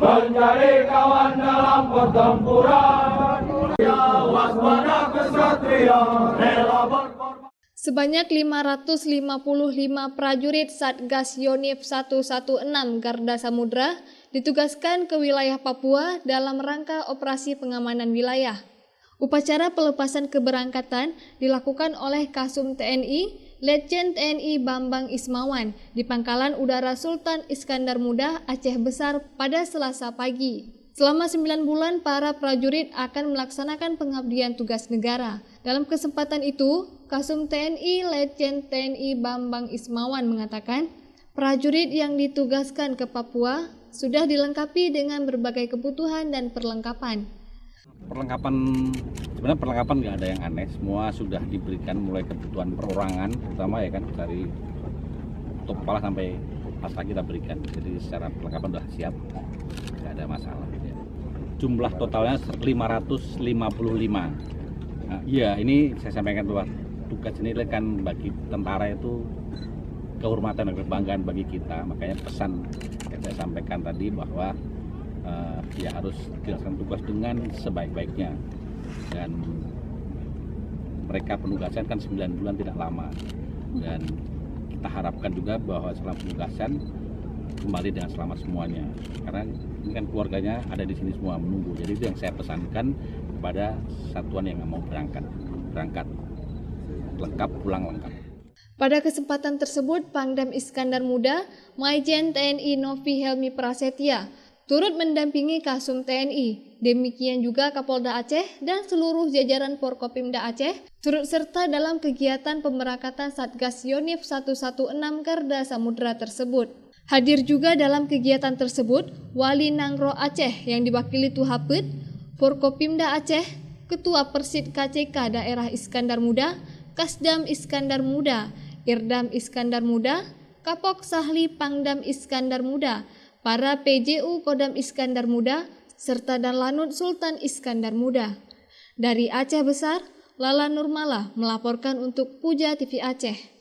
menjadi kawan dalam pertempuran. Waspada kesatria, rela berkorban. Sebanyak 555 prajurit Satgas Yonif 116 Garda Samudra ditugaskan ke wilayah Papua dalam rangka operasi pengamanan wilayah. Upacara pelepasan keberangkatan dilakukan oleh Kasum TNI, Letjen TNI Bambang Ismawan di Pangkalan Udara Sultan Iskandar Muda, Aceh Besar pada Selasa pagi. Selama 9 bulan, para prajurit akan melaksanakan pengabdian tugas negara. Dalam kesempatan itu, Kasum TNI Letjen TNI Bambang Ismawan mengatakan, prajurit yang ditugaskan ke Papua sudah dilengkapi dengan berbagai kebutuhan dan perlengkapan. Sebenarnya perlengkapan nggak ada yang aneh, semua sudah diberikan mulai kebutuhan perorangan, terutama ya kan dari top kepala sampai pasta kita berikan. Jadi secara perlengkapan sudah siap, nggak ada masalah. Jumlah totalnya 555. Nah, iya, ini saya sampaikan bahwa tugas ini kan bagi tentara itu kehormatan dan kebanggaan bagi kita. Makanya pesan yang saya sampaikan tadi bahwa dia harus dilaksanakan tugas dengan sebaik-baiknya. Dan mereka penugasan kan 9 bulan tidak lama. Dan kita harapkan juga bahwa setelah penugasan kembali dengan selamat semuanya, karena ini kan keluarganya ada di sini semua menunggu. Jadi itu yang saya pesankan kepada satuan yang mau berangkat lengkap, pulang lengkap. Pada kesempatan tersebut, Pangdam Iskandar Muda, Maijen TNI Novi Helmi Prasetya turut mendampingi Kasum TNI. Demikian juga Kapolda Aceh dan seluruh jajaran Forkopimda Aceh turut serta dalam kegiatan pemberangkatan Satgas Yonif 116 Garda Samudra tersebut. Hadir juga dalam kegiatan tersebut Wali Nangro Aceh yang diwakili Tuhapet, Forkopimda Aceh, Ketua Persid KCK Daerah Iskandar Muda, Kasdam Iskandar Muda, Irdam Iskandar Muda, Kapok Sahli Pangdam Iskandar Muda, para PJU Kodam Iskandar Muda, serta dan Lanut Sultan Iskandar Muda. Dari Aceh Besar, Lala Nurmala melaporkan untuk Puja TV Aceh.